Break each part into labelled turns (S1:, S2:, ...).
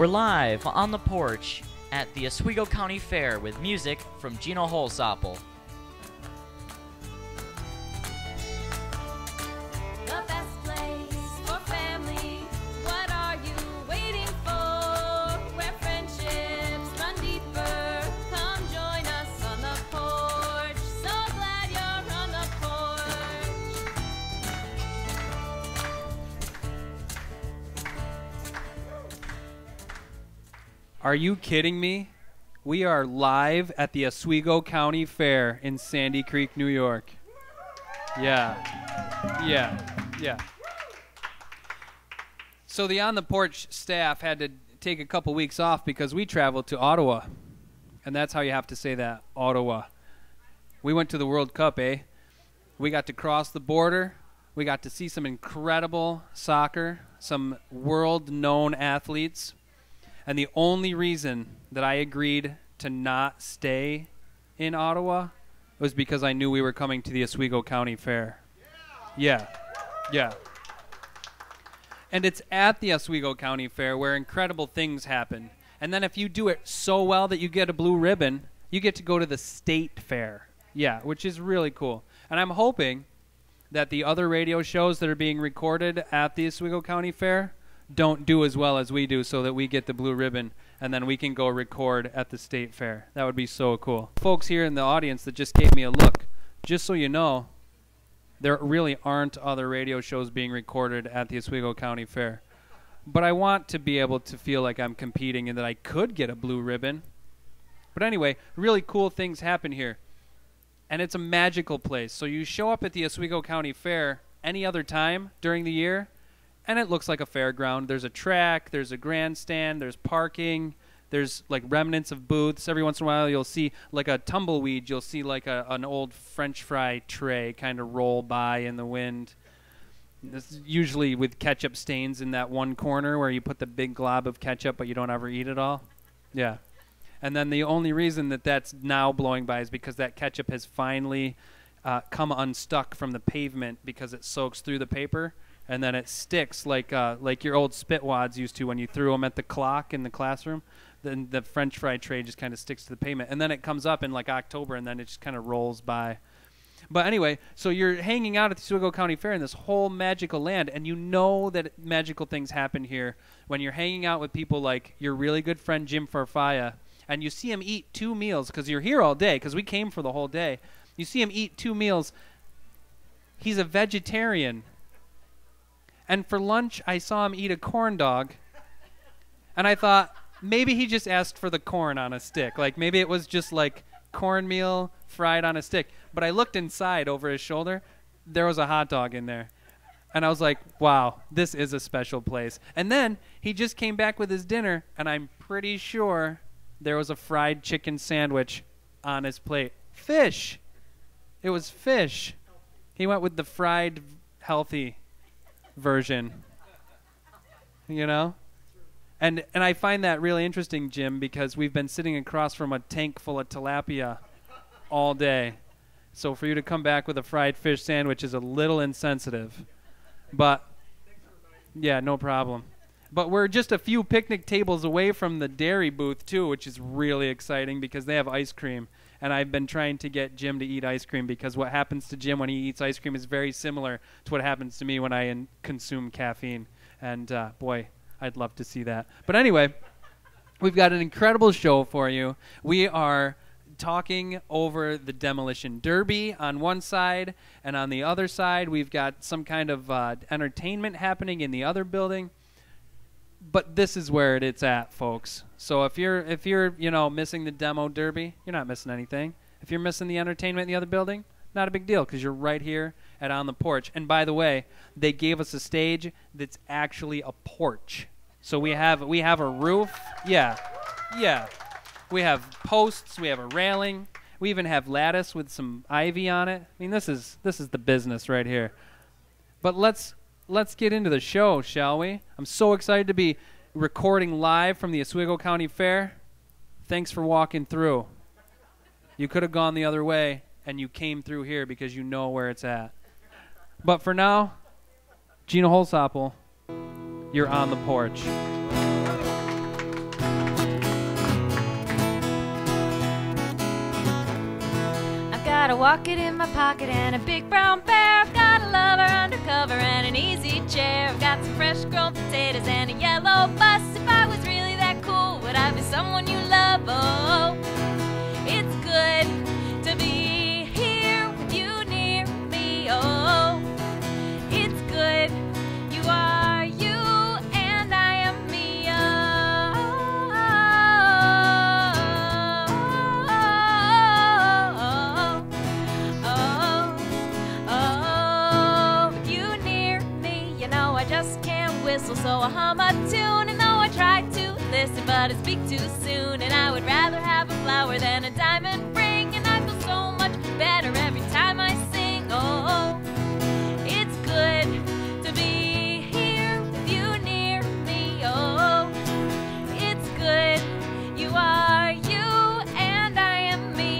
S1: We're live on the porch at the Oswego County Fair with music from Gina Holsopple.
S2: The best place for family. What are you waiting for? Where friendships run deeper. Come join us on the porch. So glad you're on the porch.
S3: Are you kidding me? We are live at the Oswego County Fair in Sandy Creek, New York. Yeah. So the On the Porch staff had to take a couple weeks off because we traveled to Ottawa. And that's how you have to say that, Ottawa. We went to the World Cup, eh? We got to cross the border. We got to see some incredible soccer, some world-known athletes. And the only reason that I agreed to not stay in Ottawa was because I knew we were coming to the Oswego County Fair. Yeah. And it's at the Oswego County Fair where incredible things happen. And then if you do it so well that you get a blue ribbon, you get to go to the state fair. Yeah, which is really cool. And I'm hoping that the other radio shows that are being recorded at the Oswego County Fair don't do as well as we do so that we get the blue ribbon and then we can go record at the state fair. That would be so cool. Folks here in the audience that just gave me a look, just so you know, there really aren't other radio shows being recorded at the Oswego County Fair. But I want to be able to feel like I'm competing and that I could get a blue ribbon. But anyway, really cool things happen here. And it's a magical place. So you show up at the Oswego County Fair any other time during the year, and it looks like a fairground. There's a track, there's a grandstand, there's parking, there's like remnants of booths. Every once in a while you'll see like a tumbleweed, you'll see like an old French fry tray kind of roll by in the wind. This is usually with ketchup stains in that one corner where you put the big glob of ketchup but you don't ever eat it all. Yeah. And then the only reason that that's now blowing by is because that ketchup has finally come unstuck from the pavement because it soaks through the paper. And then it sticks like your old spit wads used to when you threw them at the clock in the classroom. Then the French fry tray just kind of sticks to the pavement. And then it comes up in like October, and then it just kind of rolls by. But anyway, so you're hanging out at the Oswego County Fair in this whole magical land, and you know that magical things happen here when you're hanging out with people like your really good friend Jim Farfaya, and you see him eat 2 meals because you're here all day because we came for the whole day. You see him eat 2 meals. He's a vegetarian. And for lunch, I saw him eat a corn dog, and I thought maybe he just asked for the corn on a stick. Like maybe it was just like cornmeal fried on a stick. But I looked inside over his shoulder. There was a hot dog in there. And I was like, wow, this is a special place. And then he just came back with his dinner, and I'm pretty sure there was a fried chicken sandwich on his plate. Fish. It was fish. He went with the fried, healthy version, you know? And I find that really interesting, Jim, because we've been sitting across from a tank full of tilapia all day. So for you to come back with a fried fish sandwich is a little insensitive. But, yeah, no problem. But we're just a few picnic tables away from the dairy booth, too, which is really exciting because they have ice cream. And I've been trying to get Jim to eat ice cream because what happens to Jim when he eats ice cream is very similar to what happens to me when I consume caffeine. And, boy, I'd love to see that. But anyway, we've got an incredible show for you. We are talking over the demolition derby on one side, and on the other side we've got some kind of entertainment happening in the other building. But this is where it's at, folks. So if you're missing the demo derby, you're not missing anything. If you're missing the entertainment in the other building, not a big deal because you're right here at On the Porch. And by the way, they gave us a stage that's actually a porch. So we have a roof. Yeah. We have posts. We have a railing. We even have lattice with some ivy on it. I mean, this is the business right here. But let's get into the show, shall we? I'm so excited to be recording live from the Oswego County Fair. Thanks for walking through. You could have gone the other way, and you came through here because you know where it's at. But for now, Gina Holsopple, you're on the porch.
S2: got a wallet in my pocket and a big brown bear. I've got a lover undercover and an easy chair. I've got some fresh grown potatoes and a yellow bus. If I was really that cool, would I be someone you love? Oh, it's good to be here with you near me. Oh, it's good. You are you and I am me. With you near me, you know I just can't whistle, so I hum a tune. And though I try to listen, but I speak too soon, and I would rather have a flower than a diamond ring. And I feel so much better every time I sing. Oh, it's good to be here with you near me. Oh, it's good. You are you and I am me.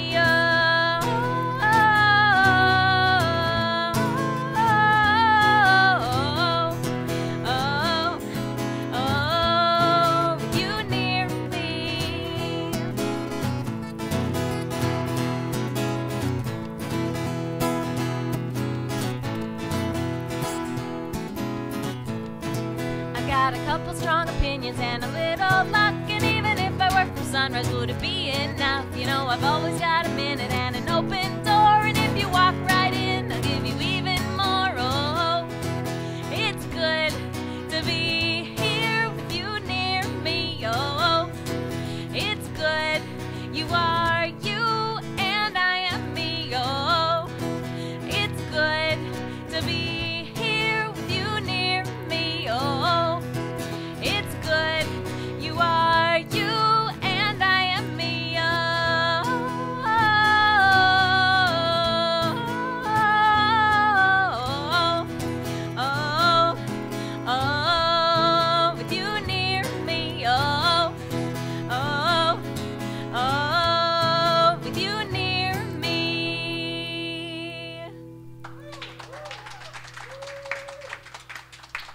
S2: With you near me. I got a couple strong opinions and a little luck, and even if I work from sunrise, would it be enough? You know, I've always got a minute and an open door, and if you walk right in, I'll give you even more. Oh, it's good to be here with you near me. Oh, it's good. You are you and I am me. Oh, it's good to be here with you near me. Oh, it's good. You are you and I am me. With you near me. With you near me.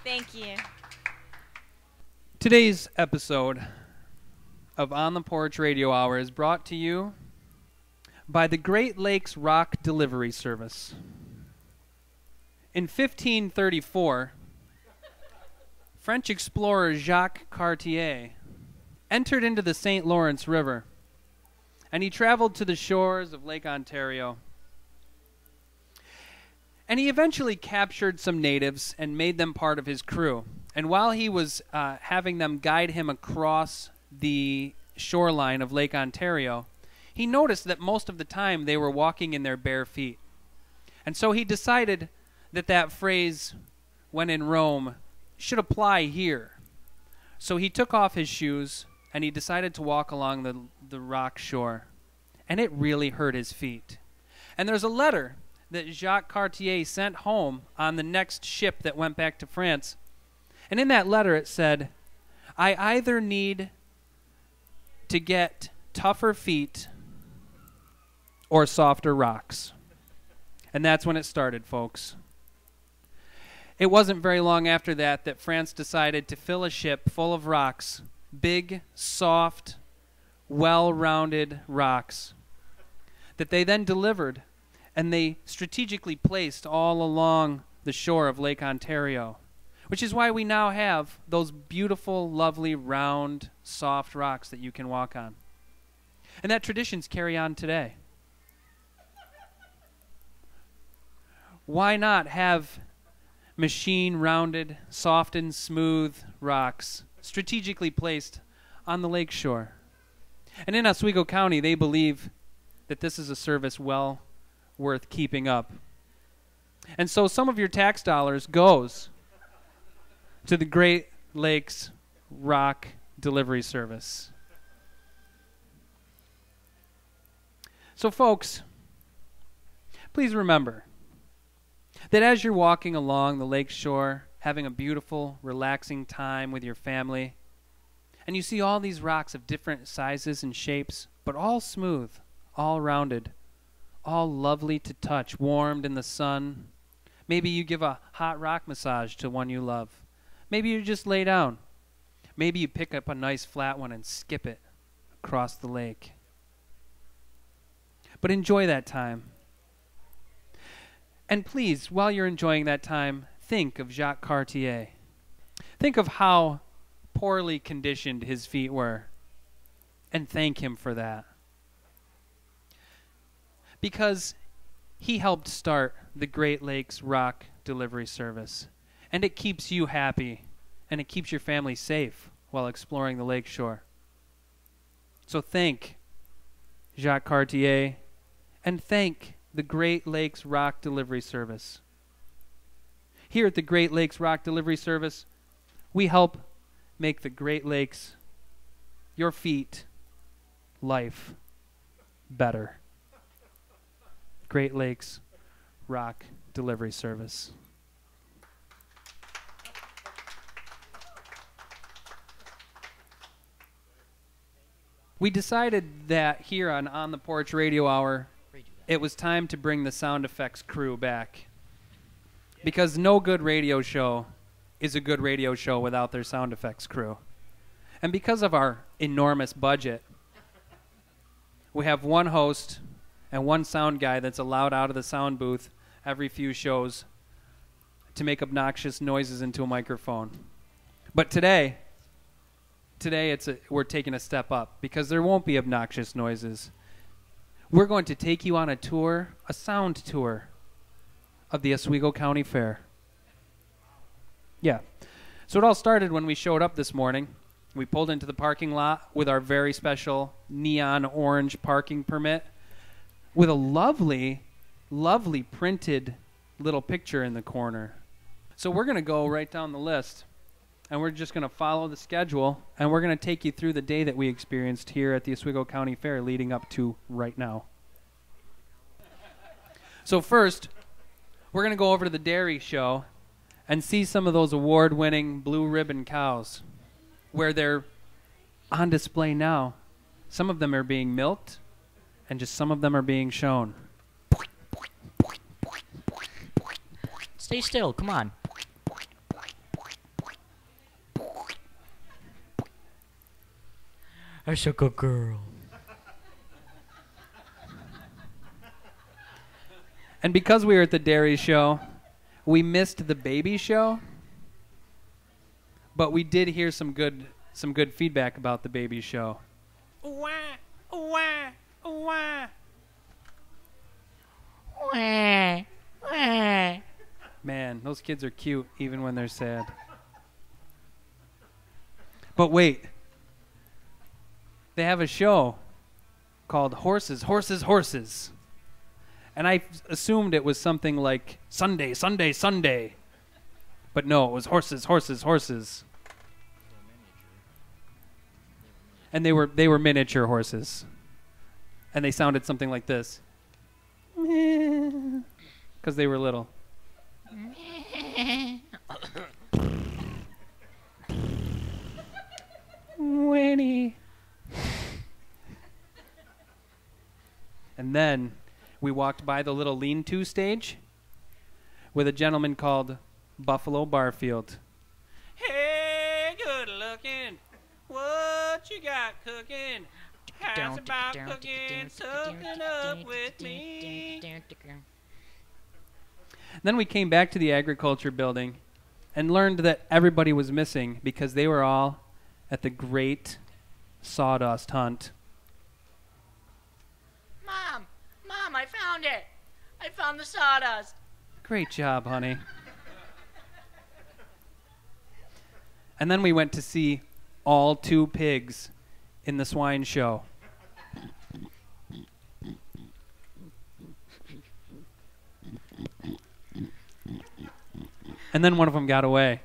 S2: Thank you.
S3: Today's episode of On the Porch Radio Hour is brought to you by the Great Lakes Rock Delivery Service. In 1534, French explorer Jacques Cartier entered into the St. Lawrence River, and he traveled to the shores of Lake Ontario. And he eventually captured some natives and made them part of his crew. And while he was having them guide him across the shoreline of Lake Ontario, he noticed that most of the time they were walking in their bare feet. And so he decided that that phrase, when in Rome, should apply here. So he took off his shoes and he decided to walk along the rock shore. And it really hurt his feet. And there's a letter that Jacques Cartier sent home on the next ship that went back to France. And in that letter it said, I either need to get tougher feet or softer rocks. And that's when it started, folks. It wasn't very long after that France decided to fill a ship full of rocks, big, soft, well-rounded rocks, that they then delivered, and they strategically placed all along the shore of Lake Ontario, which is why we now have those beautiful, lovely, round, soft rocks that you can walk on. And that traditions carry on today. Why not have machine-rounded, soft and smooth rocks strategically placed on the lake shore? And in Oswego County, they believe that this is a service well worth keeping up. And so some of your tax dollars goes to the Great Lakes Rock Delivery Service. So folks, please remember that as you're walking along the lake shore, having a beautiful, relaxing time with your family, and you see all these rocks of different sizes and shapes, but all smooth, all rounded, all lovely to touch, warmed in the sun. Maybe you give a hot rock massage to one you love. Maybe you just lay down. Maybe you pick up a nice flat one and skip it across the lake. But enjoy that time. And please, while you're enjoying that time, think of Jacques Cartier. Think of how poorly conditioned his feet were, and thank him for that. Because he helped start the Great Lakes Rock Delivery Service, and it keeps you happy, and it keeps your family safe while exploring the lakeshore. So thank Jacques Cartier, and thank the Great Lakes Rock Delivery Service. Here at the Great Lakes Rock Delivery Service, we help make the Great Lakes, your feet, life better. Great Lakes Rock Delivery Service. We decided that here on the Porch Radio Hour, it was time to bring the sound effects crew back. Because no good radio show is a good radio show without their sound effects crew. And because of our enormous budget, we have one host and one sound guy that's allowed out of the sound booth every few shows to make obnoxious noises into a microphone. But today we're taking a step up because there won't be obnoxious noises. We're going to take you on a tour, a sound tour of the Oswego County Fair. Yeah. So it all started when we showed up this morning. We pulled into the parking lot with our very special neon orange parking permit with a lovely, lovely printed little picture in the corner. So we're going to go right down the list, and we're just going to follow the schedule, and we're going to take you through the day that we experienced here at the Oswego County Fair leading up to right now. So first, we're going to go over to the dairy show and see some of those award-winning blue ribbon cows where they're on display now. Some of them are being milked, and just some of them are being shown.
S1: Stay still, come on. That's a good girl.
S3: And because we were at the dairy show, we missed the baby show, but we did hear some good feedback about the baby show.
S1: Wah, wah, wah. Wah, wah.
S3: Man, those kids are cute even when they're sad. But wait. They have a show called Horses, Horses, Horses. And I assumed it was something like Sunday, Sunday, Sunday. But no, it was horses, horses, horses. And they were miniature horses. And they sounded something like this. Because they were little. Winnie. And then we walked by the little lean-to stage with a gentleman called Buffalo Barfield. Hey, good looking. What you got cooking? How's about cooking something up with me? Then we came back to the agriculture building and learned that everybody was missing because they were all at the great sawdust hunt.
S1: Mom, I found it. I found the sawdust.
S3: Great job, honey. And then we went to see all 2 pigs in the swine show. And then one of them got away.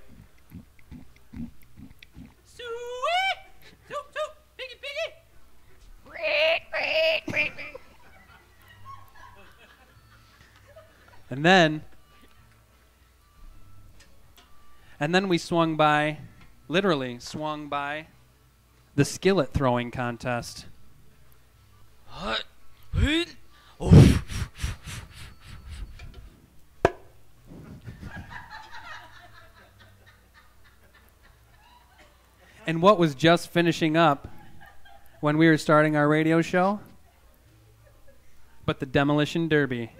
S3: And then we literally swung by the skillet throwing contest. And what was just finishing up when we were starting our radio show? But the Demolition Derby.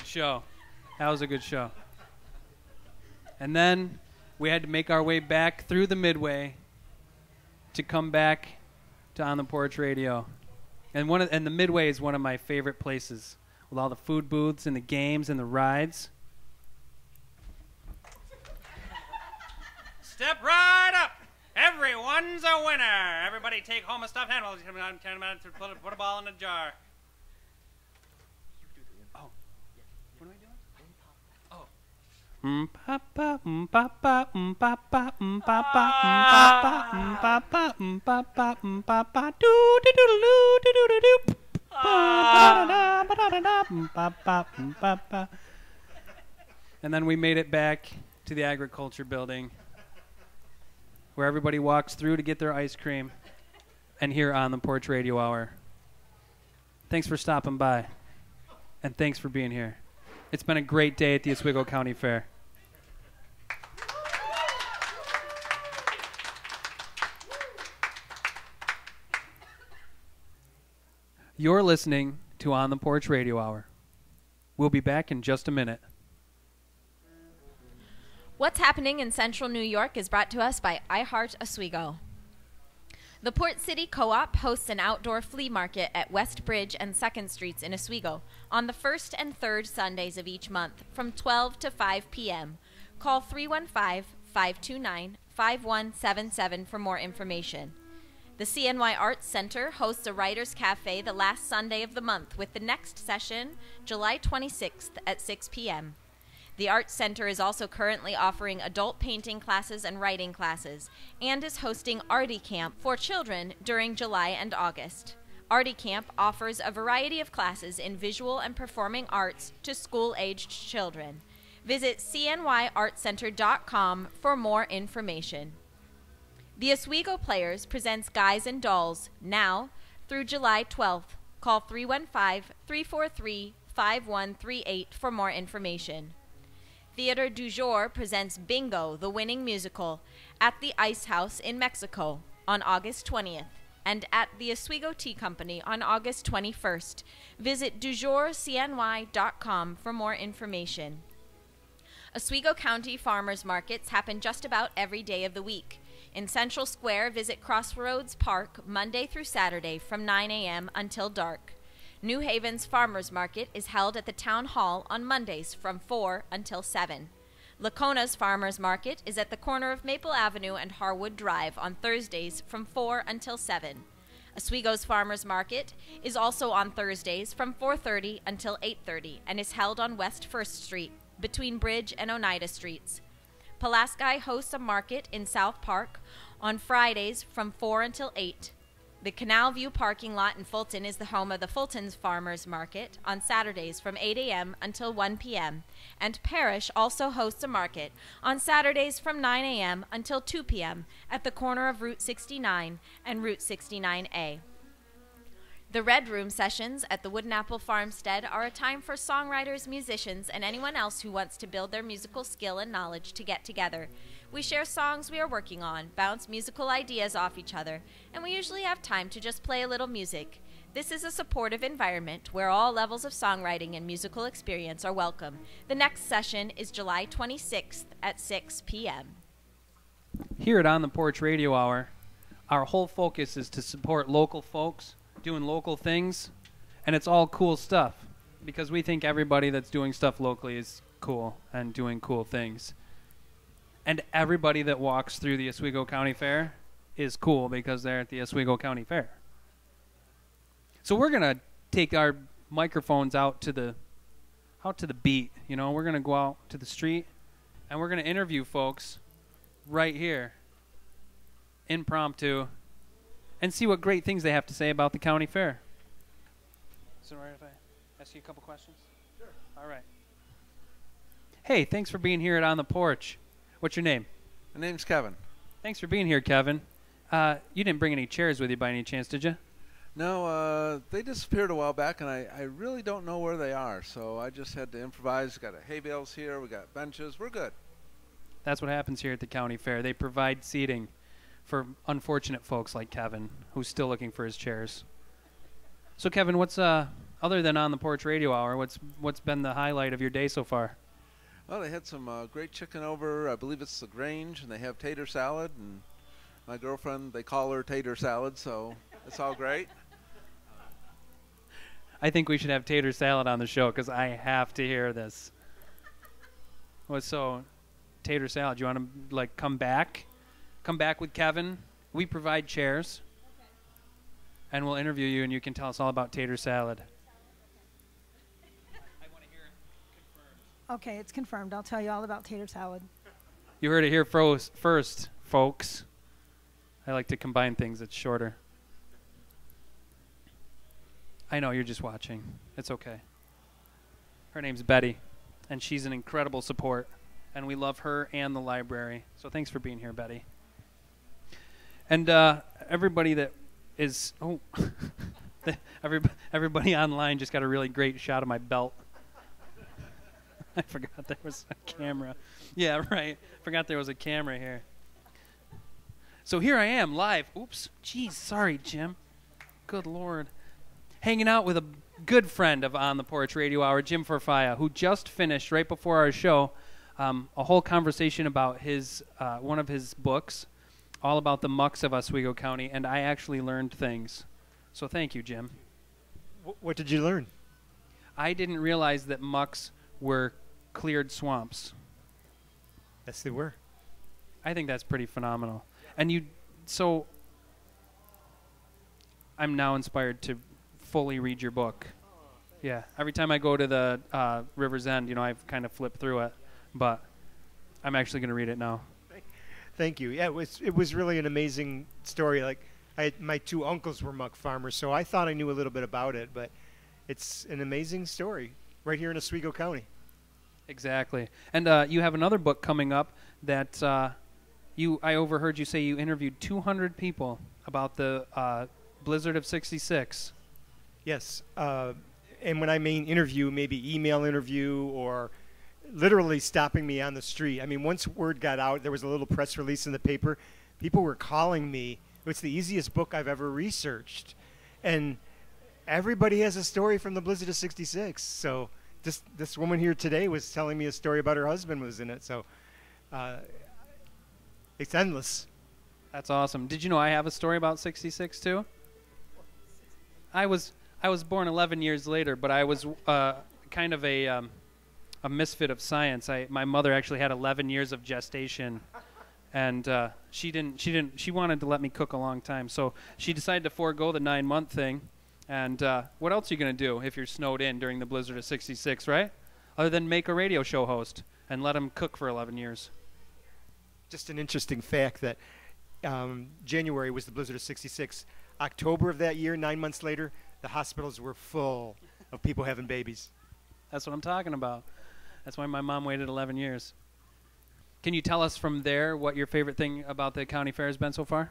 S3: good show. That was a good show. And then we had to make our way back through the Midway to come back to On the Porch Radio. And the Midway is one of my favorite places with all the food booths and the games and the rides. Step right up. Everyone's a winner. Everybody take home a stuffed animal. Put a ball in a jar. Oh. What am I doing? Oh. Papa, papa, papa, papa, papa, papa, papa, do do do do do do do. And then we made it back to the agriculture building, where everybody walks through to get their ice cream, and here on the Porch Radio Hour. Thanks for stopping by, and thanks for being here. It's been a great day at the Oswego County Fair. You're listening to On the Porch Radio Hour. We'll be back in just a minute.
S4: What's happening in Central New York is brought to us by iHeart Oswego. The Port City Co-op hosts an outdoor flea market at West Bridge and 2nd Streets in Oswego on the 1st and 3rd Sundays of each month from 12 to 5 p.m. Call 315-529-5177 for more information. The CNY Arts Center hosts a Writers Cafe the last Sunday of the month with the next session July 26th at 6 p.m. The Arts Center is also currently offering adult painting classes and writing classes and is hosting Artie Camp for children during July and August. Artie Camp offers a variety of classes in visual and performing arts to school-aged children. Visit cnyartcenter.com for more information. The Oswego Players presents Guys and Dolls now through July 12th. Call 315-343-5138 for more information. Theater du Jour presents Bingo, the winning musical, at the Ice House in Mexico on August 20th and at the Oswego Tea Company on August 21st. Visit dujourcny.com for more information. Oswego County farmers markets happen just about every day of the week. In Central Square, visit Crossroads Park Monday through Saturday from 9 a.m. until dark. New Haven's Farmers Market is held at the Town Hall on Mondays from 4 until 7. Lacona's Farmers Market is at the corner of Maple Avenue and Harwood Drive on Thursdays from 4 until 7. Oswego's Farmers Market is also on Thursdays from 4:30 until 8:30 and is held on West 1st Street between Bridge and Oneida Streets. Pulaski hosts a market in South Park on Fridays from 4 until 8. The Canal View parking lot in Fulton is the home of the Fulton's Farmers Market on Saturdays from 8 a.m. until 1 p.m. And Parrish also hosts a market on Saturdays from 9 a.m. until 2 p.m. at the corner of Route 69 and Route 69A. The Red Room sessions at the Wooden Apple Farmstead are a time for songwriters, musicians, and anyone else who wants to build their musical skill and knowledge to get together. We share songs we are working on, bounce musical ideas off each other, and we usually have time to just play a little music. This is a supportive environment where all levels of songwriting and musical experience are welcome. The next session is July 26th at 6 p.m.
S3: Here at On the Porch Radio Hour, our whole focus is to support local folks doing local things, and it's all cool stuff because we think everybody that's doing stuff locally is cool and doing cool things. And everybody that walks through the Oswego County Fair is cool because they're at the Oswego County Fair. So we're going to take our microphones out to the beat, you know. We're going to go out to the street and we're going to interview folks right here, impromptu, and see what great things they have to say about the county fair. Is it all right if I ask you a couple questions? Sure. All right. Hey, thanks for being here at On the Porch. What's your name?
S5: My name's Kevin.
S3: Thanks for being here, Kevin. You didn't bring any chairs with you by any chance, did you?
S5: No, they disappeared a while back, and I really don't know where they are, so I just had to improvise. Got a hay bales here. We got benches. We're good.
S3: That's what happens here at the county fair. They provide seating for unfortunate folks like Kevin, who's still looking for his chairs. So, Kevin, what's Other than on the Porch Radio Hour, what's been the highlight of your day so far?
S5: Well, they had some great chicken over. I believe it's the Grange, and they have tater salad. And my girlfriend, they call her Tater Salad, so it's all great.
S3: I think we should have tater salad on the show because I have to hear this. So, tater salad, you want to like come back? Come back with Kevin. We provide chairs. And we'll interview you and you can tell us all about tater salad. I want to hear it confirmed.
S6: Okay, it's confirmed. I'll tell you all about tater salad.
S3: You heard it here first, folks. I like to combine things. It's shorter. I know, you're just watching. It's okay. Her name's Betty, and she's an incredible support, and we love her and the library. So thanks for being here, Betty. And everybody that is... Oh, everybody online just got a really great shot of my belt. I forgot there was a camera. Yeah, right. Forgot there was a camera here. So here I am, live. Oops. Jeez, sorry, Jim. Good Lord. Hanging out with a good friend of On the Porch Radio Hour, Jim Forfaya, who just finished, right before our show, a whole conversation about his one of his books, all about the mucks of Oswego County, and I actually learned things. So thank you, Jim.
S7: What did you learn?
S3: I didn't realize that mucks were cleared swamps.
S7: Yes, they were.
S3: I think that's pretty phenomenal. And so I'm now inspired to fully read your book. Yeah, every time I go to the River's End, I've kind of flipped through it, but I'm actually going to read it now.
S7: Thank you. Yeah, it was really an amazing story. Like, my two uncles were muck farmers, so I thought I knew a little bit about it, but it's an amazing story right here in Oswego County.
S3: Exactly. And you have another book coming up that I overheard you say you interviewed 200 people about the blizzard of '66.
S7: Yes. And when I mean interview, maybe email interview or literally stopping me on the street. I mean, once word got out, there was a little press release in the paper. People were calling me. It's the easiest book I've ever researched. And everybody has a story from the blizzard of '66. So this woman here today was telling me a story about her husband was in it. So it's endless.
S3: That's awesome. Did you know I have a story about '66 too? I was born 11 years later, but I was kind of a misfit of science. My mother actually had 11 years of gestation, and she wanted to let me cook a long time, so she decided to forego the 9-month thing. And what else are you going to do if you're snowed in during the blizzard of '66, right? Other than make a radio show host and let him cook for 11 years.
S7: Just an interesting fact that January was the blizzard of '66. October of that year, 9 months later, the hospitals were full of people having babies.
S3: That's what I'm talking about. That's why my mom waited 11 years. Can you tell us from there what your favorite thing about the county fair has been so far?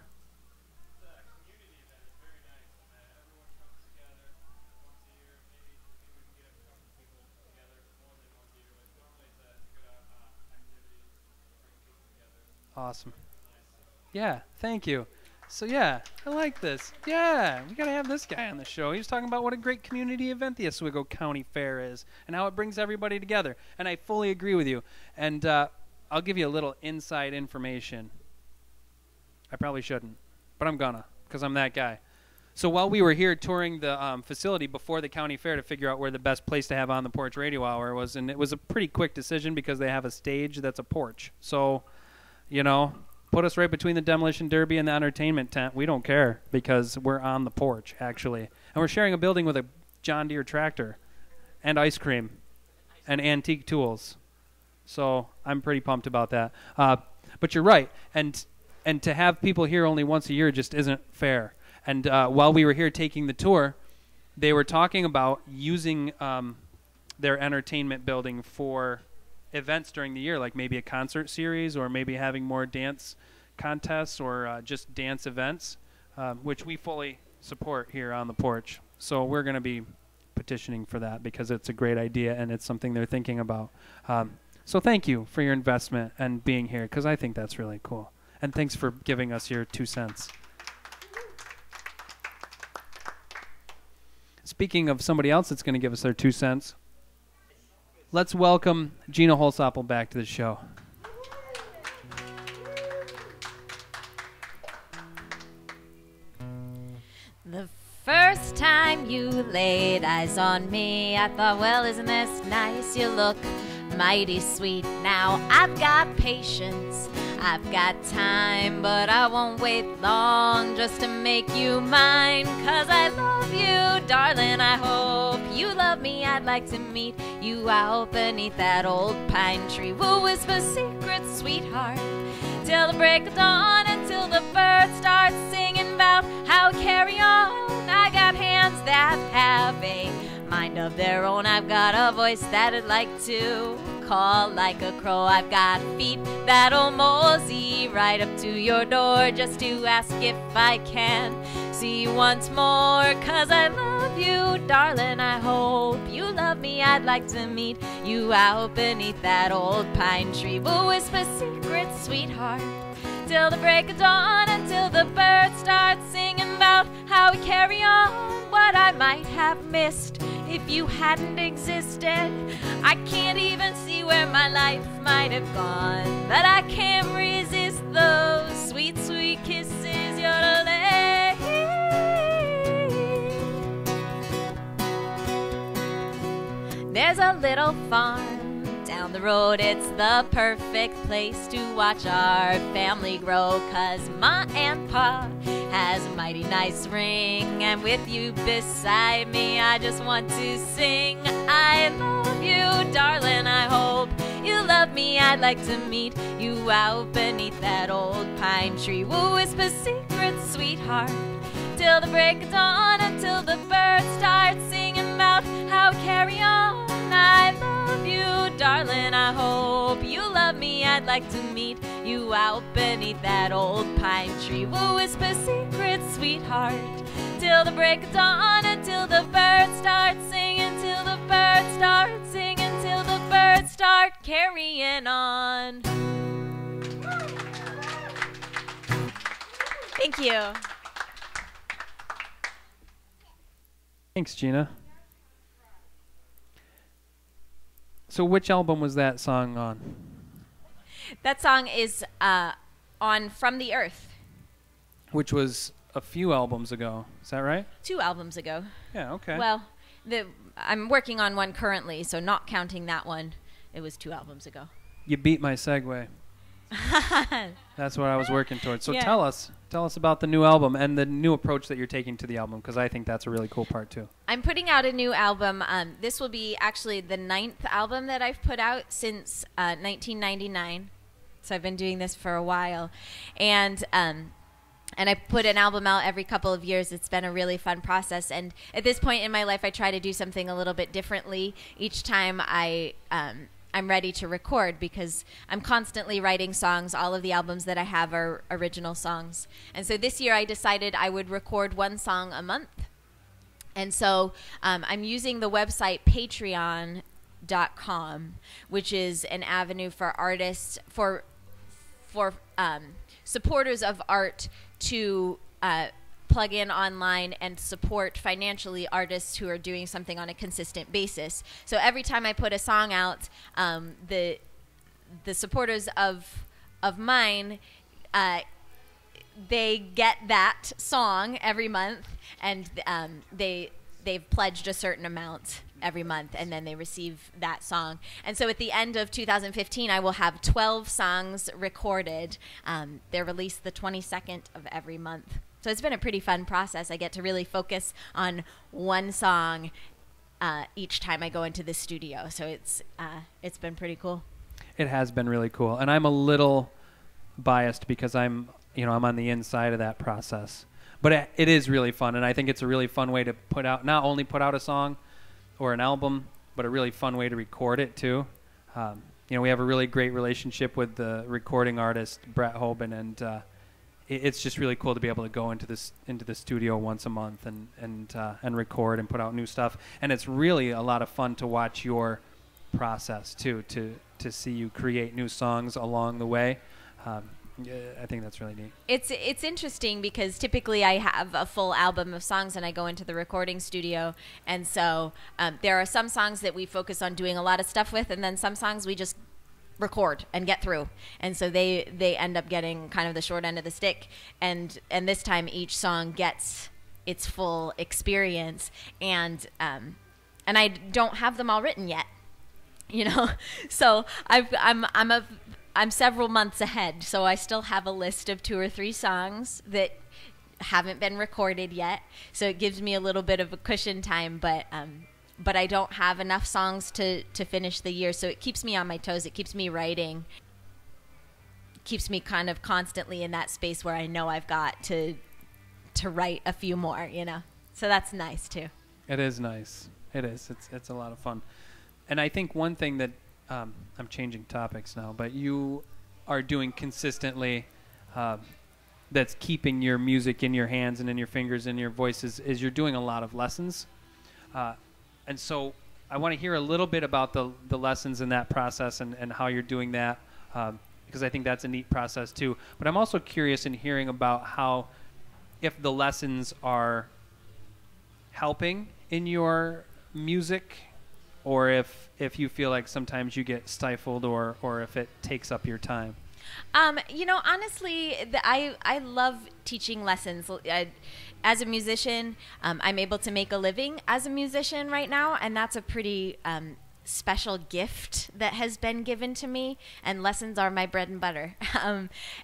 S8: The community event is very nice. Everyone comes together once a year. Maybe we can get a couple people together more than once a year, but normally it's a good activity to bring people together.
S3: Awesome.
S8: Nice.
S3: Yeah, thank you. So yeah, I like this. Yeah, we gotta have this guy on the show. He was talking about what a great community event the Oswego County Fair is and how it brings everybody together. And I fully agree with you. And I'll give you a little inside information. I probably shouldn't, but I'm gonna, because I'm that guy. So while we were here touring the facility before the county fair to figure out where the best place to have On the Porch Radio Hour was, and it was a pretty quick decision because they have a stage that's a porch. So, put us right between the demolition derby and the entertainment tent. We don't care because we're on the porch, actually. And we're sharing a building with a John Deere tractor and ice cream and antique tools. So I'm pretty pumped about that. But you're right. And to have people here only once a year just isn't fair. And while we were here taking the tour, they were talking about using their entertainment building for events during the year, like maybe a concert series or maybe having more dance contests or just dance events, which we fully support here on the porch. So we're going to be petitioning for that because it's a great idea and it's something they're thinking about. So thank you for your investment and being here because I think that's really cool. And thanks for giving us your 2 cents. speaking of somebody else that's going to give us their 2 cents, let's welcome Gina Holsopple back to the show.
S4: The first time you laid eyes on me, I thought, well, isn't this nice? You look mighty sweet. Now I've got patience, I've got time, but I won't wait long just to make you mine. 'Cause I love you, darling, I hope you love me. I'd like to meet you out beneath that old pine tree. We'll whisper secrets, sweetheart, till the break of dawn, until the birds start singing about how we carry on. I got hands that have a mind of their own. I've got a voice that'd like to call like a crow. I've got feet that'll mosey right up to your door just to ask if I can see you once more. 'Cause I love you, darling, I hope you love me. I'd like to meet you out beneath that old pine tree. We'll whisper secrets, sweetheart, till the break of dawn, until the birds start singing about how we carry on. What I might have missed if you hadn't existed, I can't even see where my life might have gone. But I can't resist those sweet, sweet kisses you're laying. There's a little farm down the road, it's the perfect place to watch our family grow. 'Cause Ma and Pa has a mighty nice ring, and with you beside me I just want to sing. I love you, darling, I hope you love me. I'd like to meet you out beneath that old pine tree. We'll whisper secrets, sweetheart, till the break of dawn, until the birds start singing about how we carry on. I love you, darling, I hope you love me. I'd like to meet you out beneath that old pine tree. We'll whisper secrets, sweetheart, till the break of dawn, until the birds start singing, till the birds start singing, till the birds start carrying on. Thank you.
S3: Thanks, Gina. So which album was that song on?
S4: That song is on From the Earth,
S3: Which was a few albums ago. Is that right?
S4: 2 albums ago.
S3: Yeah, okay.
S4: Well, I'm working on one currently, so not counting that one, it was 2 albums ago.
S3: You beat my segue. That's what I was working towards. So
S4: Yeah.
S3: tell us about the new album and the new approach that you're taking to the album, because I think that's a really cool part too.
S4: I'm putting out a new album. This will be actually the 9th album that I've put out since 1999. So I've been doing this for a while. And I put an album out every couple of years. It's been a really fun process. And at this point in my life, I try to do something a little bit differently each time I'm ready to record, because I'm constantly writing songs. All of the albums that I have are original songs. And so this year I decided I would record 1 song a month. And so I'm using the website Patreon.com, which is an avenue for artists, for supporters of art to plug in online and support financially artists who are doing something on a consistent basis. So every time I put a song out, the supporters of mine, they get that song every month, and they've pledged a certain amount every month, and then they receive that song. And so at the end of 2015, I will have 12 songs recorded. They're released the 22nd of every month. So it's been a pretty fun process. I get to really focus on one song each time I go into the studio. So it's been pretty cool.
S3: It has been really cool, and I'm a little biased because I'm on the inside of that process. But it is really fun, and I think it's a really fun way to not only put out a song or an album, but a really fun way to record it too. We have a really great relationship with the recording artist Brett Hoban, and it's just really cool to be able to go into the studio once a month and record and put out new stuff. And it's really a lot of fun to watch your process too, to see you create new songs along the way. Yeah, I think that's really neat.
S4: It's interesting because typically I have a full album of songs and I go into the recording studio, and so there are some songs that we focus on doing a lot of stuff with, and then some songs we just record and get through, and so they end up getting kind of the short end of the stick, and this time each song gets its full experience, and I don't have them all written yet, so I'm several months ahead, so I still have a list of 2 or 3 songs that haven't been recorded yet. So it gives me a little bit of a cushion time, but I don't have enough songs to finish the year. So it keeps me on my toes. It keeps me writing. Keeps me kind of constantly in that space where I know I've got to write a few more. So that's nice too.
S3: It is nice. It is. It's a lot of fun. And I think one thing that I'm changing topics now, but you are doing consistently that's keeping your music in your hands and in your fingers and your voices is you're doing a lot of lessons. And so I want to hear a little bit about the lessons in that process and how you're doing that, because I think that's a neat process too. But I'm also curious in hearing about how, if the lessons are helping in your music, or if you feel like sometimes you get stifled, or if it takes up your time.
S4: Honestly, I love teaching lessons. As a musician, I'm able to make a living as a musician right now, and that's a pretty special gift that has been given to me, and lessons are my bread and butter.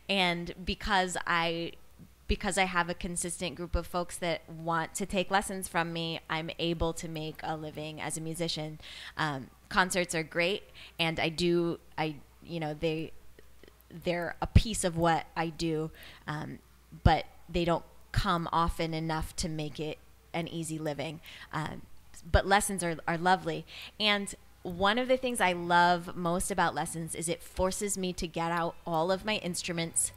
S4: And because I have a consistent group of folks that want to take lessons from me, I'm able to make a living as a musician. Concerts are great, and they're a piece of what I do, but they don't come often enough to make it an easy living. But lessons are lovely. And one of the things I love most about lessons is it forces me to get out all of my instruments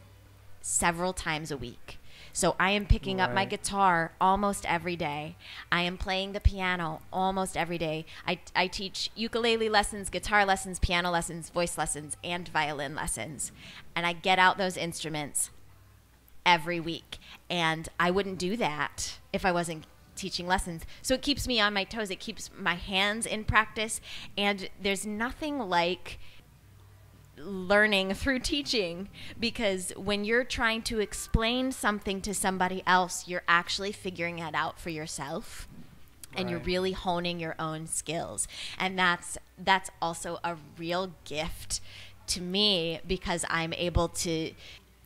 S4: several times a week. So I am picking up my guitar almost every day. I am playing the piano almost every day. I teach ukulele lessons, guitar lessons, piano lessons, voice lessons, and violin lessons. And I get out those instruments every week. And I wouldn't do that if I wasn't teaching lessons. So it keeps me on my toes. It keeps my hands in practice. And there's nothing like learning through teaching, because when you're trying to explain something to somebody else, you're actually figuring it out for yourself, and you're really honing your own skills. And that's also a real gift to me, because I'm able to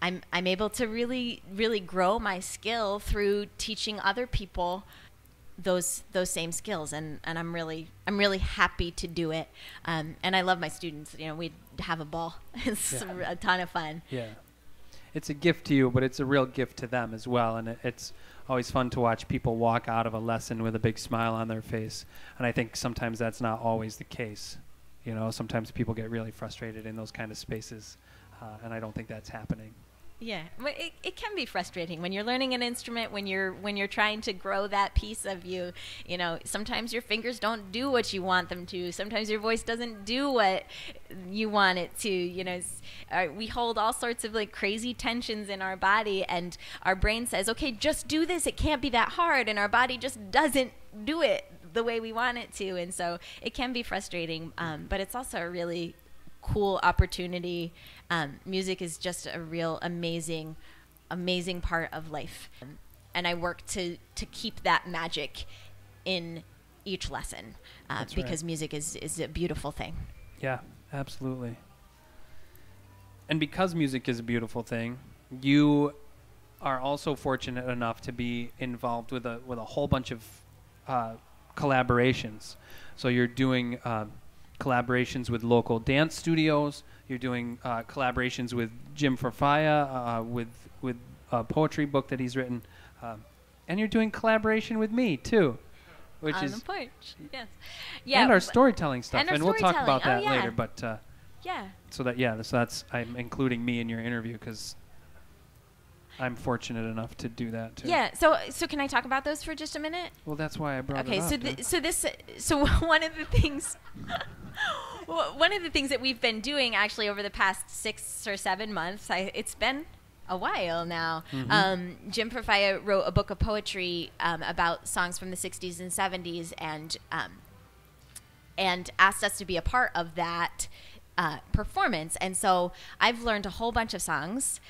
S4: really, really grow my skill through teaching other people those same skills, and I'm really happy to do it, and I love my students. We have a ball. It's a ton of fun.
S3: Yeah, it's a gift to you, but it's a real gift to them as well, and it's always fun to watch people walk out of a lesson with a big smile on their face, and I think sometimes that's not always the case. Sometimes people get really frustrated in those kind of spaces, and I don't think that's happening.
S4: Yeah, but it can be frustrating when you're learning an instrument, when you're trying to grow that piece of you. Sometimes your fingers don't do what you want them to. Sometimes your voice doesn't do what you want it to. We hold all sorts of crazy tensions in our body, and our brain says, okay, just do this. It can't be that hard. And our body just doesn't do it the way we want it to. And so it can be frustrating, but it's also a really cool opportunity. Music is just a real amazing part of life, and I work to keep that magic in each lesson, because music is a beautiful thing.
S3: Yeah, absolutely. And because music is a beautiful thing, you are also fortunate enough to be involved with a whole bunch of collaborations. So you're doing collaborations with local dance studios. You're doing collaborations with Jim Forfaya, with a poetry book that he's written, and you're doing collaboration with me too, which
S4: on
S3: is
S4: the porch. Yes, yeah,
S3: and our storytelling stuff,
S4: and our
S3: we'll talk about that
S4: yeah.
S3: later. But
S4: yeah,
S3: so that's I'm including me in your interview because I'm fortunate enough to do that too.
S4: Yeah. So can I talk about those for just a minute?
S3: Well, that's why I brought it up.
S4: Okay. So one of the things, One of the things that we've been doing actually over the past 6 or 7 months, it's been a while now. Jim Perfaya wrote a book of poetry about songs from the 60s and 70s, and asked us to be a part of that performance. And so I've learned a whole bunch of songs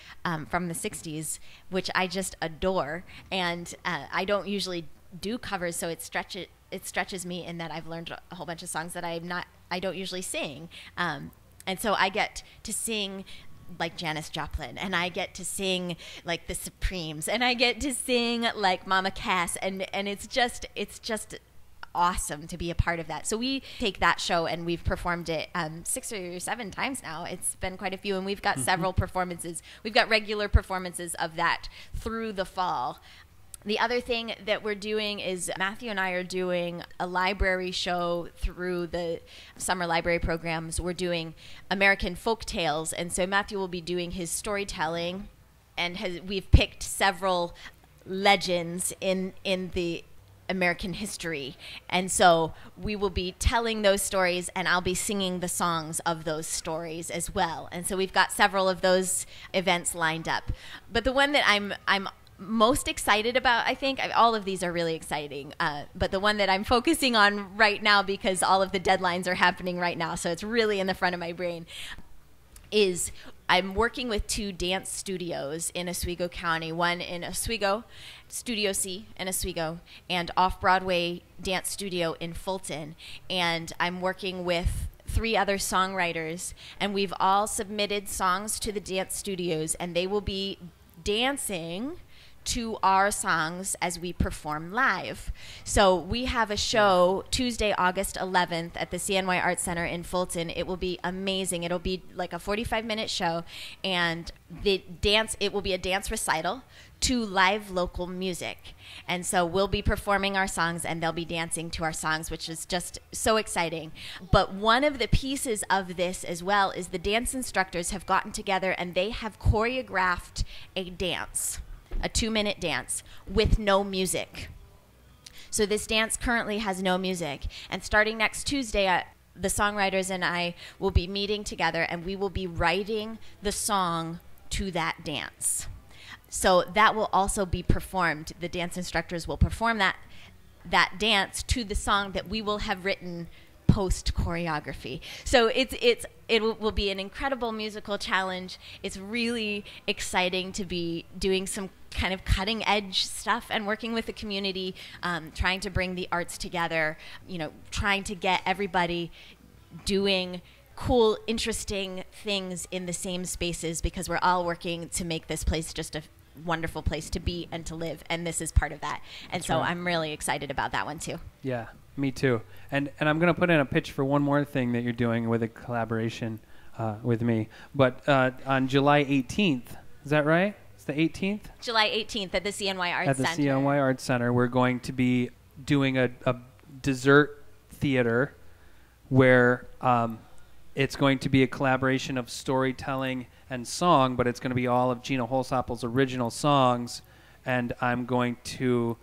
S4: from the 60s, which I just adore. And I don't usually do covers, so it stretches me in that I've learned a whole bunch of songs that I don't usually sing. And so I get to sing like Janis Joplin, and I get to sing like the Supremes, and I get to sing like Mama Cass, and it's just awesome to be a part of that. So we take that show and we've performed it 6 or 7 times now. It's been quite a few, and we've got several performances. We've got regular performances of that through the fall. The other thing that we're doing is Matthew and I are doing a library show through the summer library programs. We're doing American folk tales, and so Matthew will be doing his storytelling, and we've picked several legends in the American history, and so we will be telling those stories, and I'll be singing the songs of those stories as well. And so we've got several of those events lined up. But the one that I'm most excited about, I think all of these are really exciting, but the one that I'm focusing on right now, because all of the deadlines are happening right now, so it's really in the front of my brain, is I'm working with 2 dance studios in Oswego County, one in Oswego, Studio C in Oswego, and Off-Broadway Dance Studio in Fulton. And I'm working with 3 other songwriters, and we've all submitted songs to the dance studios, and they will be dancing to our songs as we perform live. So we have a show Tuesday, August 11th at the CNY Arts Center in Fulton. It will be amazing. It'll be like a 45-minute show, and it will be a dance recital to live local music. And so we'll be performing our songs, and they'll be dancing to our songs, which is just so exciting. But one of the pieces of this as well is the dance instructors have gotten together, and they have choreographed a dance, a 2-minute dance with no music. So this dance currently has no music. And starting next Tuesday, the songwriters and I will be meeting together, and we will be writing the song to that dance. So that will also be performed. The dance instructors will perform that dance to the song that we will have written post choreography. So it will be an incredible musical challenge. It's really exciting to be doing some kind of cutting edge stuff and working with the community, trying to bring the arts together, trying to get everybody doing cool, interesting things in the same spaces, because we're all working to make this place just a wonderful place to be and to live, and this is part of that. And
S3: That's
S4: so
S3: right.
S4: I'm really excited about that one too.
S3: Yeah, me too. And I'm going to put in a pitch for one more thing that you're doing with a collaboration with me. But on July 18th, is that right? It's the 18th?
S4: July 18th at the CNY Arts Center.
S3: At the CNY Arts Center, we're going to be doing a dessert theater where it's going to be a collaboration of storytelling and song, but it's going to be all of Gina Holsopple's original songs, and I'm going to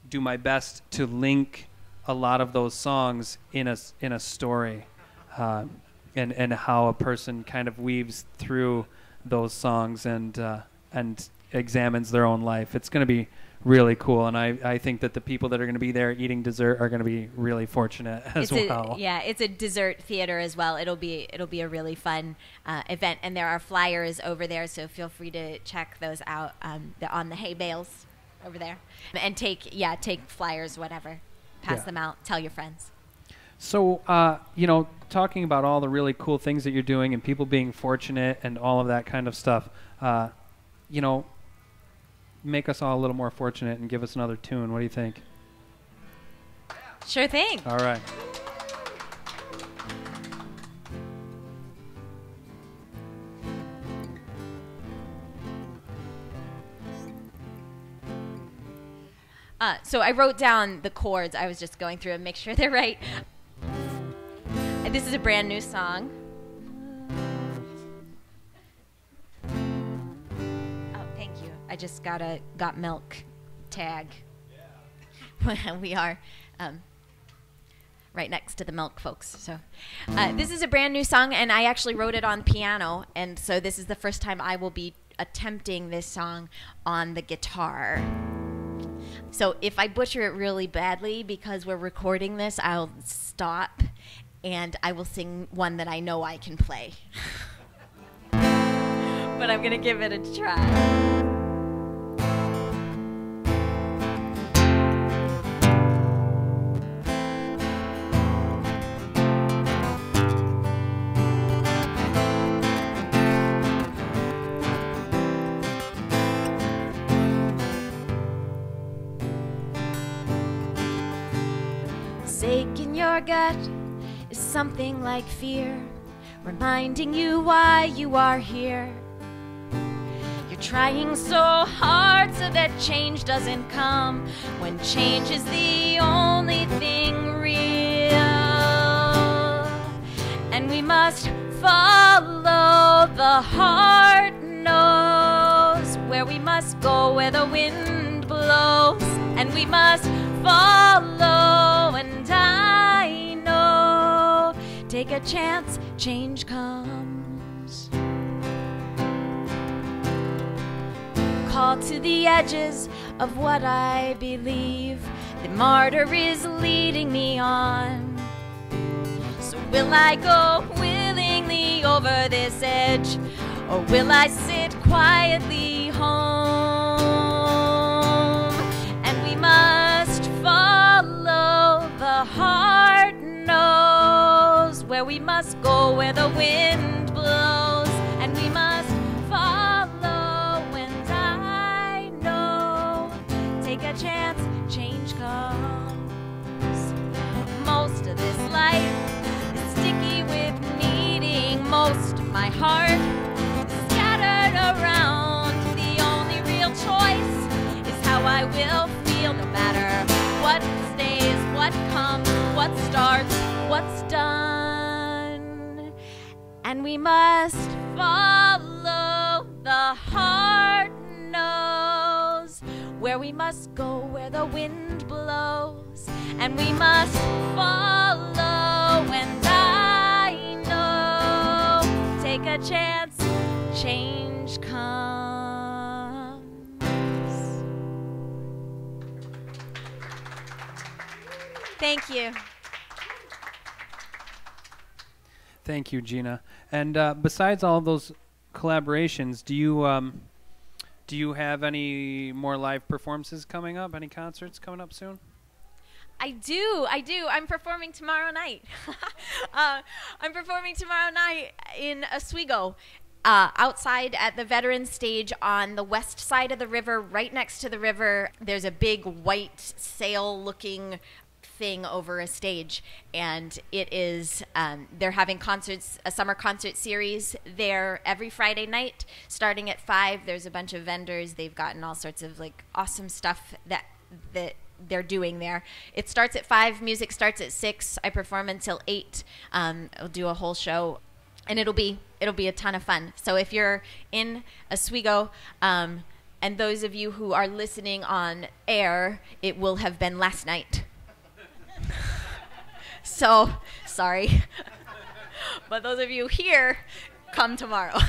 S3: do my best to link a lot of those songs in a story, and how a person kind of weaves through those songs and examines their own life. It's going to be really cool, and I think that the people that are going to be there eating dessert are going to be really fortunate as well.
S4: It's a dessert theater as well. It'll be a really fun event, and there are flyers over there, so feel free to check those out. They're on the hay bales over there, and take flyers, whatever, pass them out, tell your friends.
S3: So talking about all the really cool things that you're doing and people being fortunate and all of that kind of stuff, make us all a little more fortunate and give us another tune. What do you think?
S4: Sure thing.
S3: All right.
S4: So I wrote down the chords. I was just going through and make sure they're right. This is a brand new song. I just got a Got Milk tag. Yeah. We are. right next to the milk folks. So this is a brand new song, and I actually wrote it on piano, and so this is the first time I will be attempting this song on the guitar. So if I butcher it really badly because we're recording this, I'll stop and I will sing one that I know I can play. But I'm going to give it a try. Ache in your gut is something like fear, reminding you why you are here. You're trying so hard so that change doesn't come, when change is the only thing real. And we must follow the heart knows, where we must go where the wind blows. And we must follow, and I know, take a chance, change comes. Call to the edges of what I believe, the martyr is leading me on. So will I go willingly over this edge, or will I sit quietly home? And we must follow, the heart knows, where we must go where the wind blows. And we must follow, and I know, take a chance, change comes. Most of this life is sticky with needing most of my heart scattered around. The only real choice is how I will feel, no matter what stays, what comes, what starts, what's done. And we must follow, the heart knows, where we must go where the wind blows. And we must follow, and I know, take a chance, change comes. Thank you.
S3: Thank you, Gina. And besides all of those collaborations, do you have any more live performances coming up? Any concerts coming up soon?
S4: I do. I'm performing tomorrow night. I'm performing tomorrow night in Oswego, outside at the Veterans Stage on the west side of the river, right next to the river. There's a big white sail-looking thing over a stage, and it is they're having concerts, a summer concert series there every Friday night starting at 5. There's a bunch of vendors. They've gotten all sorts of like awesome stuff that they're doing there. It starts at 5, music starts at 6. I perform until 8. I'll do a whole show, and it'll be a ton of fun. So if you're in Oswego, and those of you who are listening on air, it will have been last night. So, sorry. But those of you here, come tomorrow.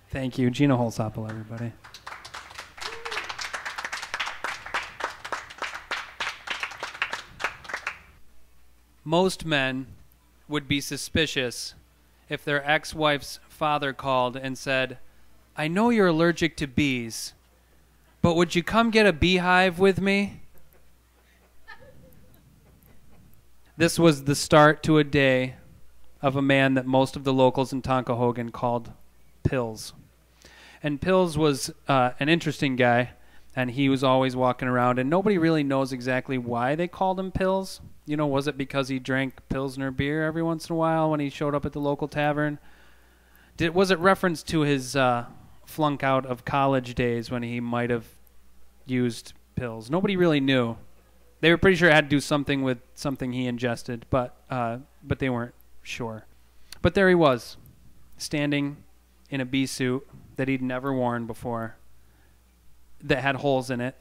S3: Thank you. Gina Holsopple, everybody. Most men would be suspicious if their ex-wife's father called and said, "I know you're allergic to bees, but would you come get a beehive with me?" This was the start to a day of a man that most of the locals in Tonkahogan called Pills. And Pills was an interesting guy, and he was always walking around, and nobody really knows exactly why they called him Pills. You know, was it because he drank Pilsner beer every once in a while when he showed up at the local tavern? Was it reference to his flunk out of college days when he might have used pills? Nobody really knew. They were pretty sure it had to do something with something he ingested, but they weren't sure. But there he was, standing in a bee suit that he'd never worn before, that had holes in it,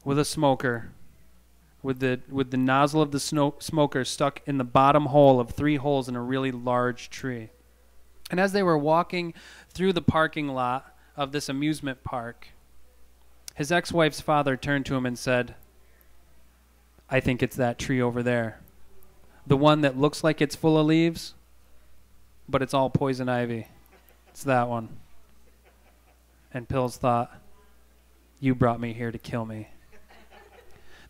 S3: with a smoker with the nozzle of the smoker stuck in the bottom hole of 3 holes in a really large tree. And as they were walking through the parking lot of this amusement park, his ex-wife's father turned to him and said, "I think it's that tree over there. The one that looks like it's full of leaves, but it's all poison ivy. It's that one." And Pills thought, "You brought me here to kill me."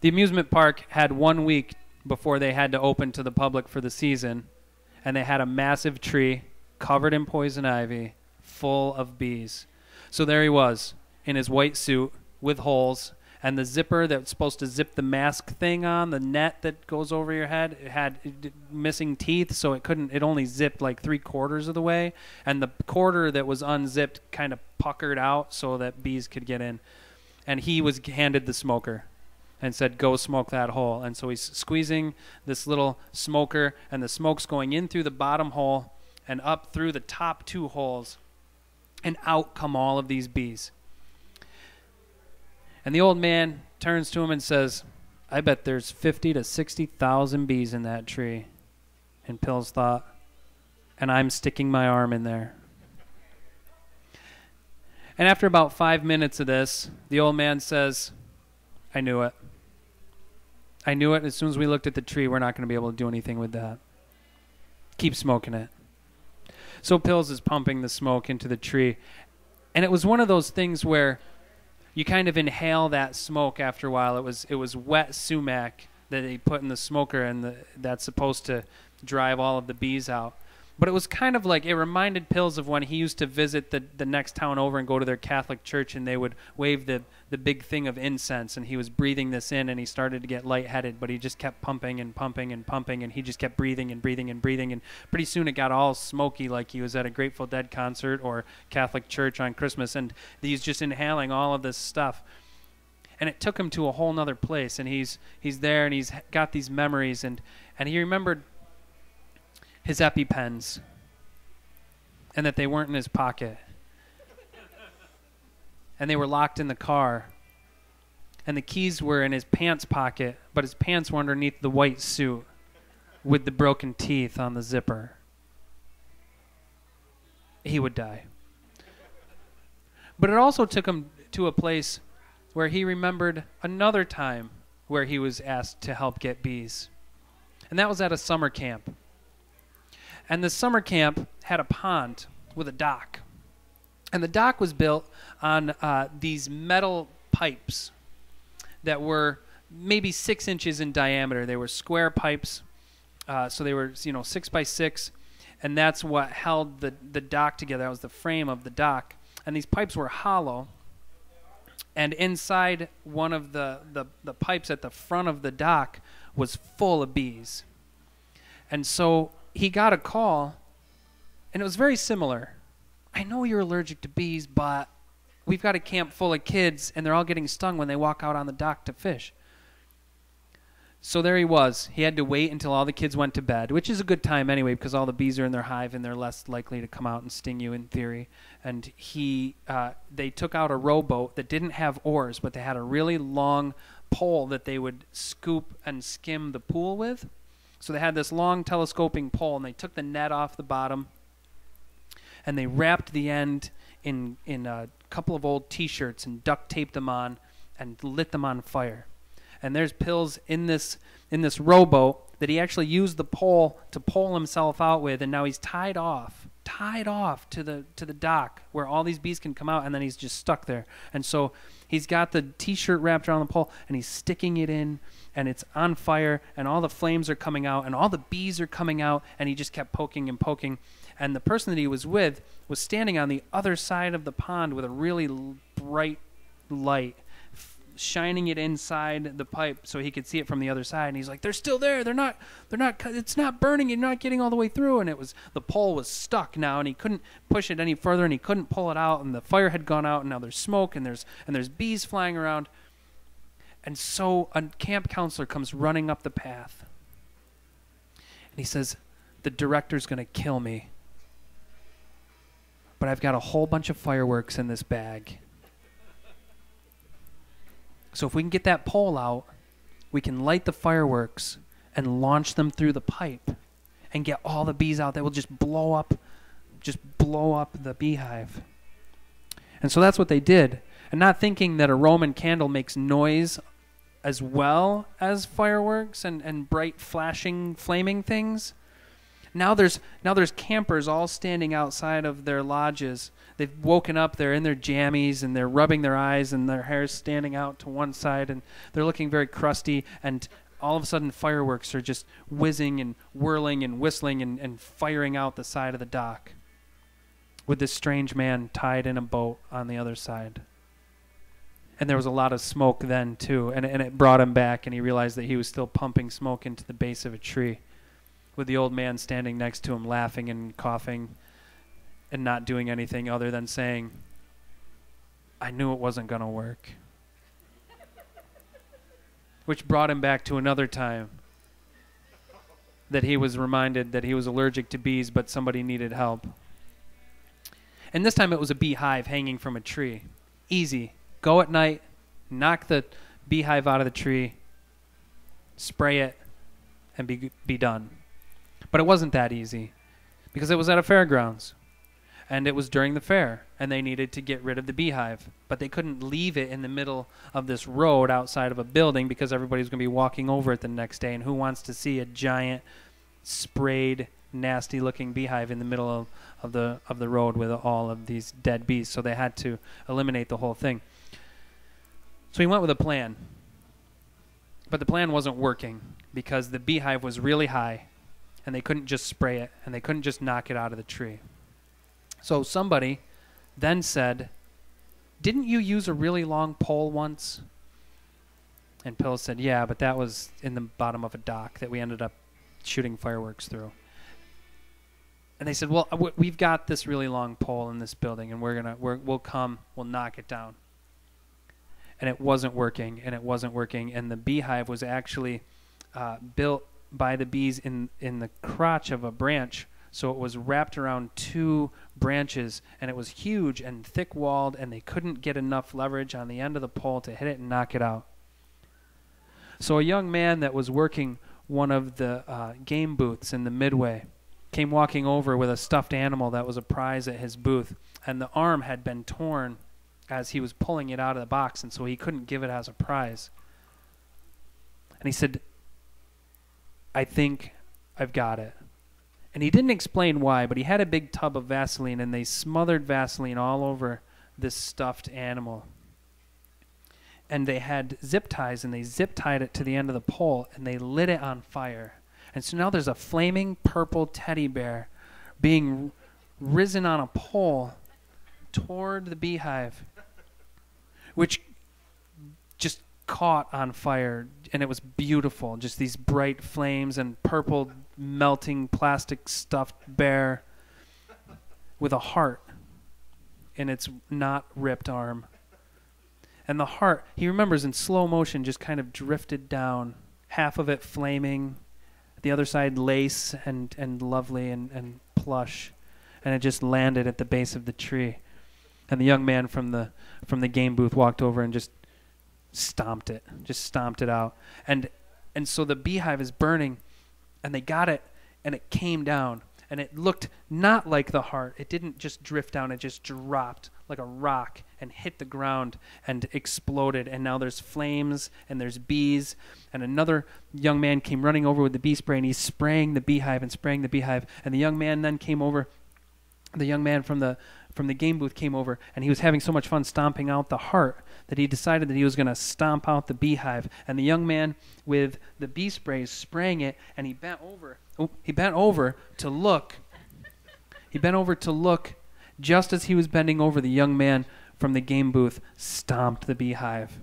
S3: The amusement park had 1 week before they had to open to the public for the season, and they had a massive tree covered in poison ivy, full of bees. So there he was, in his white suit, with holes, and the zipper that's supposed to zip the mask thing on, the net that goes over your head, it had missing teeth, so it only zipped like 3/4 of the way, and the quarter that was unzipped kind of puckered out so that bees could get in. And he was handed the smoker and said, "Go smoke that hole." And so he's squeezing this little smoker, and the smoke's going in through the bottom hole and up through the top 2 holes, and out come all of these bees. And the old man turns to him and says, "I bet there's 50 to 60,000 bees in that tree." And Pills thought, "And I'm sticking my arm in there." And after about 5 minutes of this, the old man says, "I knew it. I knew it. As soon as we looked at the tree, we're not going to be able to do anything with that. Keep smoking it." So Pills is pumping the smoke into the tree. And it was one of those things where you kind of inhale that smoke after a while. It was wet sumac that they put in the smoker, and that's supposed to drive all of the bees out. But it was kind of like, it reminded Pills of when he used to visit the next town over and go to their Catholic church, and they would wave the big thing of incense, and he was breathing this in, and he started to get lightheaded, but he just kept pumping and pumping and pumping, and he just kept breathing and breathing and breathing, and pretty soon it got all smoky like he was at a Grateful Dead concert or Catholic church on Christmas, and he's just inhaling all of this stuff. And it took him to a whole nother place, and he's there, and he's got these memories, and he remembered his EpiPens, and that they weren't in his pocket, and they were locked in the car, and the keys were in his pants pocket, but his pants were underneath the white suit with the broken teeth on the zipper. He would die. But it also took him to a place where he remembered another time where he was asked to help get bees, and that was at a summer camp. And the summer camp had a pond with a dock. And the dock was built on these metal pipes that were maybe 6 inches in diameter. They were square pipes, so they were 6 by 6, and that's what held the dock together. That was the frame of the dock. And these pipes were hollow, and inside one of the pipes at the front of the dock was full of bees. And so he got a call, and it was very similar. "I know you're allergic to bees, but we've got a camp full of kids, and they're all getting stung when they walk out on the dock to fish." So there he was. He had to wait until all the kids went to bed, which is a good time anyway, because all the bees are in their hive, and they're less likely to come out and sting you in theory. And they took out a rowboat that didn't have oars, but they had a really long pole that they would scoop and skim the pool with. So they had this long telescoping pole, and they took the net off the bottom, and they wrapped the end in a couple of old T-shirts and duct taped them on and lit them on fire. And there's Pills in this rowboat that he actually used the pole to pole himself out with, and now he's tied off to the dock where all these bees can come out, and then he's just stuck there. And so he's got the T-shirt wrapped around the pole, and he's sticking it in, and it's on fire, and all the flames are coming out, and all the bees are coming out, and he just kept poking and poking. And the person that he was with was standing on the other side of the pond with a really bright light, shining it inside the pipe so he could see it from the other side. And he's like, "They're still there. They're not, it's not burning. You're not getting all the way through." And the pole was stuck now, and he couldn't push it any further, and he couldn't pull it out, and the fire had gone out, and now there's smoke, and there's bees flying around. And so a camp counselor comes running up the path, and he says, "The director's going to kill me, but I've got a whole bunch of fireworks in this bag. So if we can get that pole out, we can light the fireworks and launch them through the pipe and get all the bees out that will just blow up the beehive. And so that's what they did. And not thinking that a Roman candle makes noise as well as fireworks and bright flashing flaming things. Now there's campers all standing outside of their lodges. They've woken up, they're in their jammies and they're rubbing their eyes and their hair's standing out to one side and they're looking very crusty, and all of a sudden fireworks are just whizzing and whirling and whistling and firing out the side of the dock with this strange man tied in a boat on the other side. And there was a lot of smoke then too, and it brought him back, and he realized that he was still pumping smoke into the base of a tree with the old man standing next to him laughing and coughing and not doing anything other than saying, "I knew it wasn't going to work." Which brought him back to another time that he was reminded that he was allergic to bees, but somebody needed help. And this time it was a beehive hanging from a tree. Easy. Go at night, knock the beehive out of the tree, spray it, and be done. But it wasn't that easy because it was at a fairgrounds. And it was during the fair, and they needed to get rid of the beehive. But they couldn't leave it in the middle of this road outside of a building because everybody's going to be walking over it the next day. And who wants to see a giant, sprayed, nasty-looking beehive in the middle of the road with all of these dead bees? So they had to eliminate the whole thing. So he went with a plan. But the plan wasn't working because the beehive was really high, and they couldn't just spray it, and they couldn't just knock it out of the tree. So somebody then said, "Didn't you use a really long pole once?" And Pill said, "Yeah, but that was in the bottom of a dock that we ended up shooting fireworks through." And they said, "Well, we've got this really long pole in this building, and we'll come, we'll knock it down." And it wasn't working, and the beehive was actually built by the bees in the crotch of a branch. So it was wrapped around two branches, and it was huge and thick-walled, and they couldn't get enough leverage on the end of the pole to hit it and knock it out. So a young man that was working one of the game booths in the Midway came walking over with a stuffed animal that was a prize at his booth, and the arm had been torn as he was pulling it out of the box, and so he couldn't give it as a prize. And he said, "I think I've got it." And he didn't explain why, but he had a big tub of Vaseline, and they smothered Vaseline all over this stuffed animal. And they had zip ties, and they zip-tied it to the end of the pole, and they lit it on fire. And so now there's a flaming purple teddy bear being risen on a pole toward the beehive, which just caught on fire, and it was beautiful. Just these bright flames and purple melting plastic stuffed bear with a heart in its not ripped arm. And the heart, he remembers, in slow motion just kind of drifted down, half of it flaming, the other side lace and lovely and plush, and it just landed at the base of the tree. And the young man from the game booth walked over and just stomped it out. And so the beehive is burning, and they got it, and it came down, and it looked not like the heart. It didn't just drift down, it just dropped like a rock and hit the ground and exploded. And now there's flames and there's bees, and another young man came running over with the bee spray, and he's spraying the beehive. And the young man then came over, the young man from the game booth came over, and he was having so much fun stomping out the heart that he decided that he was going to stomp out the beehive. And the young man with the bee spray is spraying it, and he bent over to look. He bent over to look. Just as he was bending over, the young man from the game booth stomped the beehive,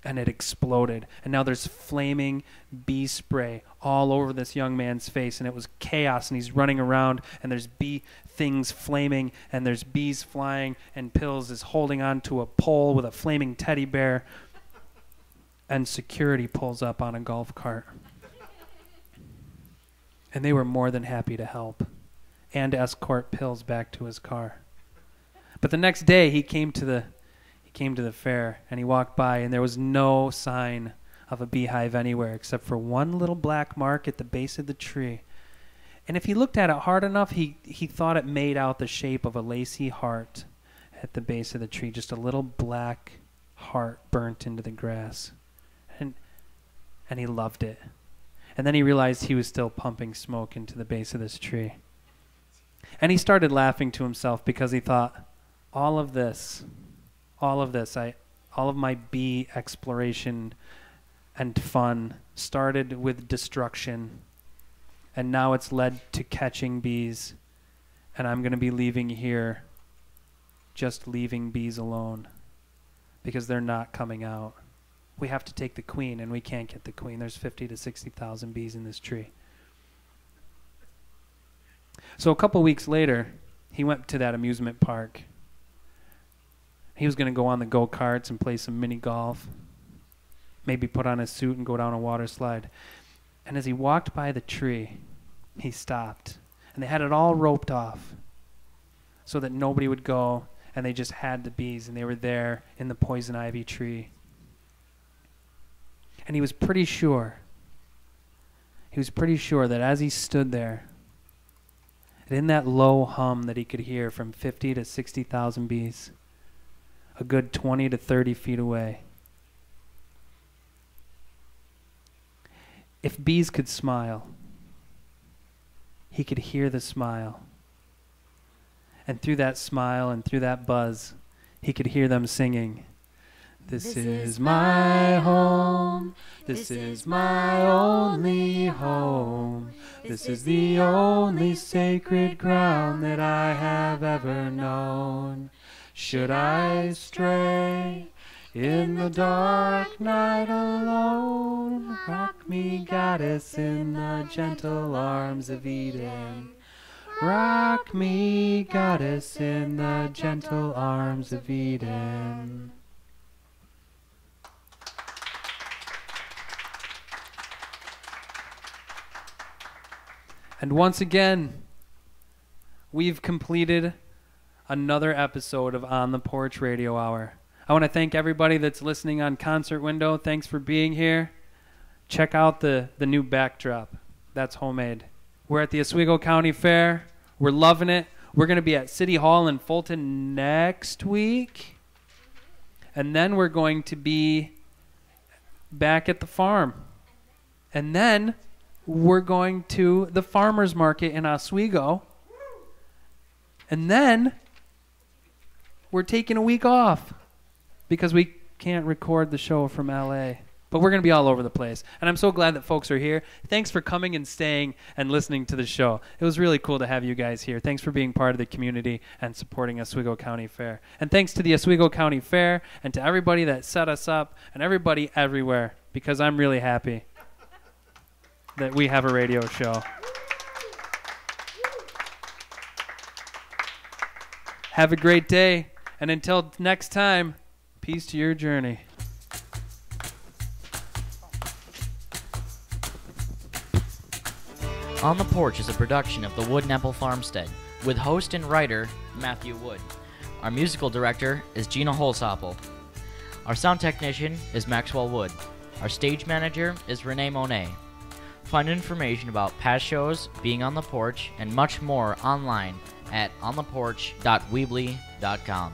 S3: and it exploded. And now there's flaming bee spray all over this young man's face, and it was chaos, and he's running around, and there's bee things flaming, and there's bees flying, and Pills is holding on to a pole with a flaming teddy bear, and security pulls up on a golf cart. And they were more than happy to help and escort Pills back to his car. But the next day he came to the fair, and he walked by, and there was no sign of a beehive anywhere except for one little black mark at the base of the tree. And if he looked at it hard enough, he thought it made out the shape of a lacy heart at the base of the tree, just a little black heart burnt into the grass. And he loved it. And then he realized he was still pumping smoke into the base of this tree. And he started laughing to himself because he thought, all of my bee exploration and fun started with destruction, and now it's led to catching bees, and I'm going to be leaving here just leaving bees alone because they're not coming out. We have to take the queen, and we can't get the queen. There's 50 to 60,000 bees in this tree. So a couple weeks later, he went to that amusement park. He was going to go on the go-karts and play some mini golf, maybe put on his suit and go down a water slide. And as he walked by the tree, he stopped. And they had it all roped off so that nobody would go, and they just had the bees, and they were there in the poison ivy tree. And he was pretty sure that as he stood there, and in that low hum that he could hear from 50 to 60,000 bees, a good 20 to 30 feet away, if bees could smile, he could hear the smile. And through that smile and through that buzz, he could hear them singing, "This is my home, this is my only home, this is the only sacred ground that I have ever known. Should I stray in the dark night alone, rock me, goddess, in the gentle arms of Eden. Rock me, goddess, in the gentle arms of Eden." And once again, we've completed another episode of On the Porch Radio Hour. I want to thank everybody that's listening on Concert Window. Thanks for being here. Check out the new backdrop. That's homemade. We're at the Oswego County Fair. We're loving it. We're going to be at City Hall in Fulton next week. And then we're going to be back at the farm. And then we're going to the farmer's market in Oswego. And then we're taking a week off because we can't record the show from LA. But we're going to be all over the place. And I'm so glad that folks are here. Thanks for coming and staying and listening to the show. It was really cool to have you guys here. Thanks for being part of the community and supporting Oswego County Fair. And thanks to the Oswego County Fair and to everybody that set us up and everybody everywhere, because I'm really happy that we have a radio show. Have a great day. And until next time, peace to your journey.
S1: On the Porch is a production of the Wood and Apple Farmstead, with host and writer Matthew Wood. Our musical director is Gina Holsopple. Our sound technician is Maxwell Wood. Our stage manager is Renee Monet. Find information about past shows, being on the porch, and much more online at ontheporch.weebly.com.